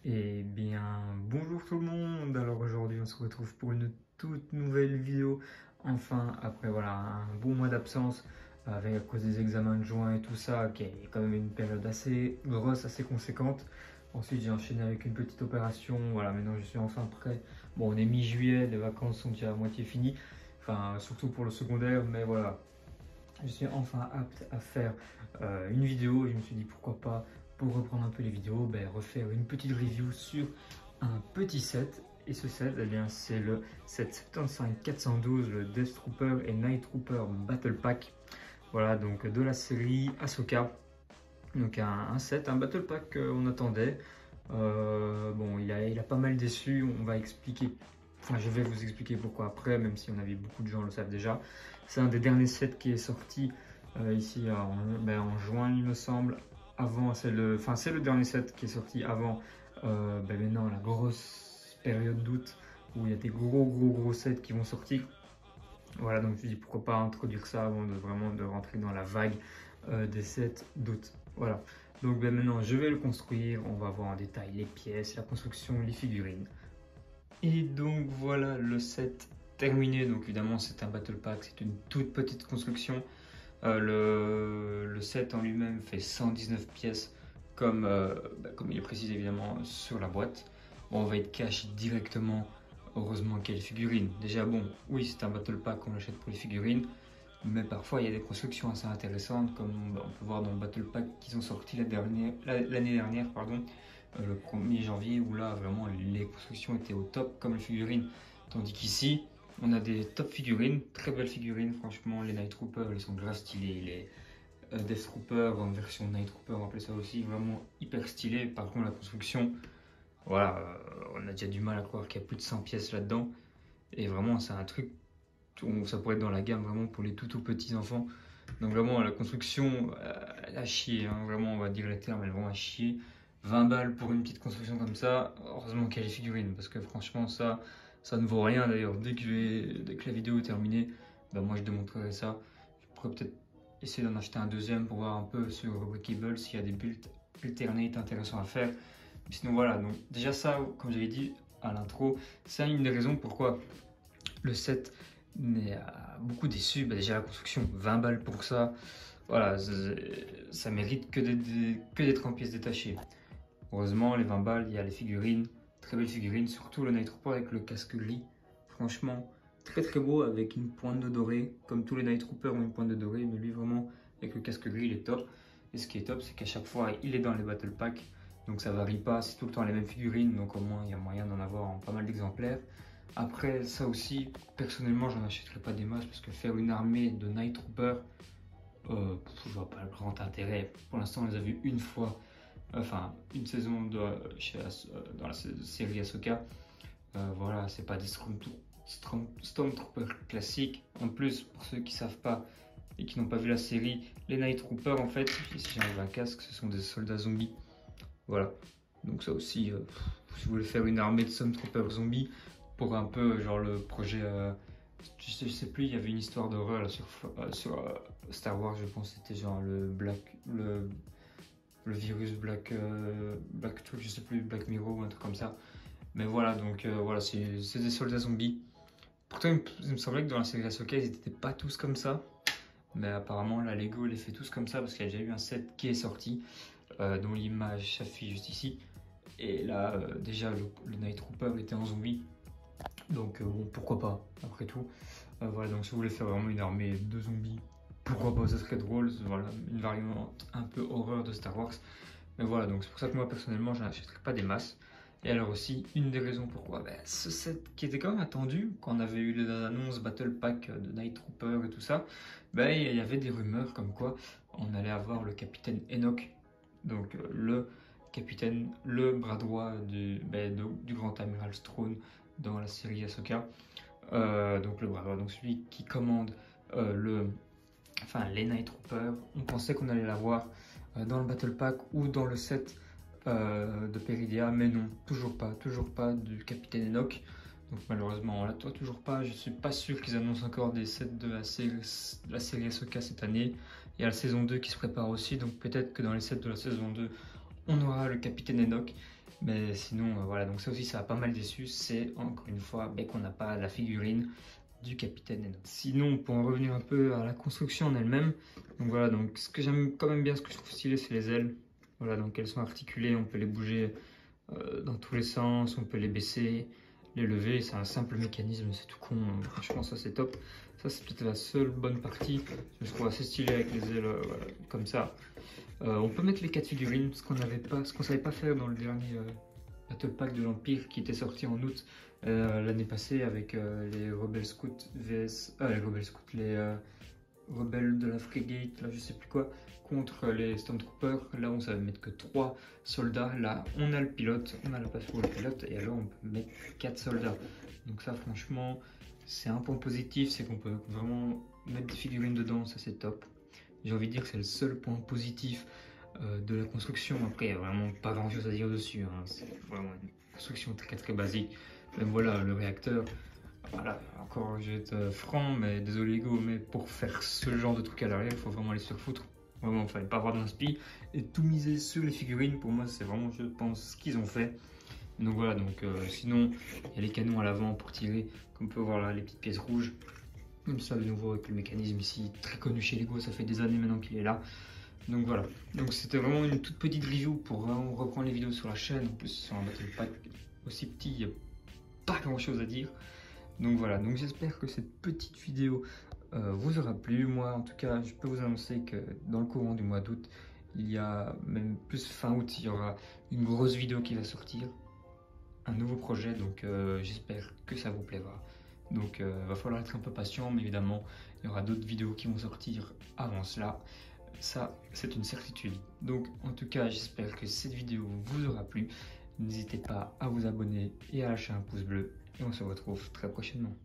Eh bien, bonjour tout le monde. Alors aujourd'hui, on se retrouve pour une toute nouvelle vidéo. Enfin, après voilà, un bon mois d'absence avec à cause des examens de juin et tout ça, qui est quand même une période assez grosse, assez conséquente. Ensuite, j'ai enchaîné avec une petite opération. Voilà, maintenant je suis enfin prêt. Bon, on est mi-juillet, les vacances sont déjà à moitié finies. Enfin, surtout pour le secondaire, mais voilà, je suis enfin apte à faire une vidéo. Je me suis dit pourquoi pas, pour reprendre un peu les vidéos, refaire une petite review sur un petit set. Et ce set, eh bien, c'est le set 75412, le Death Trooper et Night Trooper Battle Pack. Voilà, donc de la série Ahsoka. Donc un set, un Battle Pack qu'on attendait. Bon, il a pas mal déçu, on va expliquer. Enfin, je vais vous expliquer pourquoi après, même si on avait beaucoup de gens le savent déjà. C'est un des derniers sets qui est sorti ici en juin, il me semble. Avant, c'est le dernier set qui est sorti avant maintenant la grosse période d'août où il y a des gros sets qui vont sortir. Voilà, donc je me dis pourquoi pas introduire ça avant de vraiment de rentrer dans la vague des sets d'août. Voilà, donc maintenant je vais le construire, on va voir en détail les pièces, la construction, les figurines. Et donc voilà le set terminé, donc évidemment c'est un battle pack, c'est une toute petite construction. Le set en lui-même fait 119 pièces comme il est précisé évidemment sur la boîte. Bon, on va être cash directement, heureusement qu'il y a les figurines. Déjà bon, oui c'est un battle pack, on l'achète pour les figurines, mais parfois il y a des constructions assez intéressantes comme on peut voir dans le battle pack qu'ils ont sorti l'année dernière, le 1er janvier, où là vraiment les constructions étaient au top comme les figurines. Tandis qu'ici, on a des top figurines, très belles figurines, franchement. Les Night Troopers, ils sont grave stylés. Les Death Troopers en version Night Trooper, on appelle ça aussi, vraiment hyper stylé. Par contre, la construction, voilà, on a déjà du mal à croire qu'il y a plus de 100 pièces là-dedans. Et vraiment, c'est un truc où ça pourrait être dans la gamme vraiment pour les tout petits enfants. Donc vraiment, la construction, elle a chier, hein. Vraiment, on va dire les termes, elle va à chier. 20 balles pour une petite construction comme ça, heureusement qu'il y a les figurines, parce que franchement, ça ne vaut rien d'ailleurs. Dès que la vidéo est terminée, moi je démontrerai ça. Je pourrais peut-être essayer d'en acheter un deuxième pour voir un peu sur Breakable s'il y a des builds alternate intéressants à faire. Mais sinon voilà, donc déjà ça, comme j'avais dit à l'intro, c'est une des raisons pourquoi le set mais beaucoup déçu. Déjà la construction, 20 balles pour ça, voilà, ça mérite que d'être en pièces détachées. Heureusement, les 20 balles, il y a les figurines, très belles figurines, surtout le Night Trooper avec le casque gris. Franchement, très beau avec une pointe de doré, comme tous les Night Troopers ont une pointe de doré, mais lui vraiment avec le casque gris il est top. Et ce qui est top, c'est qu'à chaque fois il est dans les battle packs, donc ça varie pas, c'est tout le temps les mêmes figurines, donc au moins il y a moyen d'en avoir en pas mal d'exemplaires. Après ça aussi, personnellement j'en achèterai pas des masses parce que faire une armée de Night Troopers, je vois pas le grand intérêt. Pour l'instant on les a vus une fois, enfin une saison dans la série Ahsoka. Voilà, c'est pas des Stormtroopers classiques. En plus, pour ceux qui savent pas et qui n'ont pas vu la série, les Night Troopers en fait, si j'enlève un casque, ce sont des soldats zombies. Voilà, donc ça aussi, si vous voulez faire une armée de Stormtroopers zombies pour un peu genre le projet, je sais plus, il y avait une histoire d'horreur sur Star Wars, je pense que c'était genre le virus Black truc, je sais plus, Black Mirror ou un truc comme ça. Mais voilà, donc voilà, c'est des soldats zombies. Pourtant, il me semblait que dans la série Ahsoka, ils n'étaient pas tous comme ça. Mais apparemment, la Lego les fait tous comme ça parce qu'il y a déjà eu un set qui est sorti, dont l'image s'affiche juste ici. Et là, déjà, le Night Trooper était en zombie. Donc bon, pourquoi pas, après tout. Voilà, donc si vous voulez faire vraiment une armée de zombies, pourquoi pas, ça serait drôle. Voilà, une variante un peu horreur de Star Wars. Mais voilà, donc c'est pour ça que moi personnellement, je n'achèterai pas des masses. Et alors aussi, une des raisons pourquoi, ce set qui était quand même attendu, quand on avait eu les annonces Battle Pack de Night Trooper et tout ça, il y avait des rumeurs comme quoi on allait avoir le capitaine Enoch, donc le bras droit du grand amiral Strone dans la série Ahsoka. Donc le bras droit, donc celui qui commande les Night Troopers. On pensait qu'on allait l'avoir dans le Battle Pack ou dans le set de Peridia, mais non, toujours pas du Capitaine Enoch. Donc malheureusement, on l'a toujours pas. Je suis pas sûr qu'ils annoncent encore des sets de la série Ahsoka cette année. Il y a la saison 2 qui se prépare aussi, donc peut-être que dans les sets de la saison 2, on aura le Capitaine Enoch. Mais sinon, voilà, donc ça aussi, ça a pas mal déçu. C'est encore une fois qu'on n'a pas la figurine du Capitaine Nemo. Sinon, pour en revenir un peu à la construction en elle-même, donc voilà, donc ce que j'aime quand même bien, ce que je trouve stylé, c'est les ailes. Voilà, donc elles sont articulées, on peut les bouger dans tous les sens, on peut les baisser, les lever, c'est un simple mécanisme, c'est tout con, franchement ça c'est top. Ça c'est peut-être la seule bonne partie, je trouve assez stylé avec les ailes voilà, comme ça. On peut mettre les 4 figurines, ce qu'on savait pas faire dans le dernier Battle Pack de l'Empire qui était sorti en août l'année passée avec les Rebel Scouts vs... les Rebel Scouts, les rebelles de la Frigate, là je sais plus quoi, contre les Stormtroopers. Là on savait mettre que 3 soldats, là on a le pilote, on a la place pour le pilote, et alors on peut mettre 4 soldats. Donc ça franchement c'est un point positif, c'est qu'on peut vraiment mettre des figurines dedans, ça c'est top. J'ai envie de dire que c'est le seul point positif de la construction. Après, il n'y a vraiment pas grand chose à dire dessus, hein. C'est vraiment une construction très basique. Même voilà, le réacteur, voilà, encore je vais être franc, mais désolé Lego, mais pour faire ce genre de truc à l'arrière, il faut vraiment les surfoutre. Vraiment, il ne fallait pas avoir d'inspi et tout miser sur les figurines. Pour moi, c'est vraiment, je pense, ce qu'ils ont fait. Donc voilà, donc sinon, il y a les canons à l'avant pour tirer, comme on peut voir là, les petites pièces rouges. Comme ça, de nouveau, avec le mécanisme ici, très connu chez Lego, ça fait des années maintenant qu'il est là. Donc voilà, donc c'était vraiment une toute petite review pour vraiment reprendre les vidéos sur la chaîne. En plus, sur un battle pack aussi petit, il n'y a pas grand chose à dire. Donc voilà, donc j'espère que cette petite vidéo vous aura plu. Moi, en tout cas, je peux vous annoncer que dans le courant du mois d'août, il y a même plus fin août, il y aura une grosse vidéo qui va sortir. Un nouveau projet, donc j'espère que ça vous plaira. Donc va falloir être un peu patient, mais évidemment il y aura d'autres vidéos qui vont sortir avant cela. Ça c'est une certitude. Donc en tout cas j'espère que cette vidéo vous aura plu. N'hésitez pas à vous abonner et à lâcher un pouce bleu. Et on se retrouve très prochainement.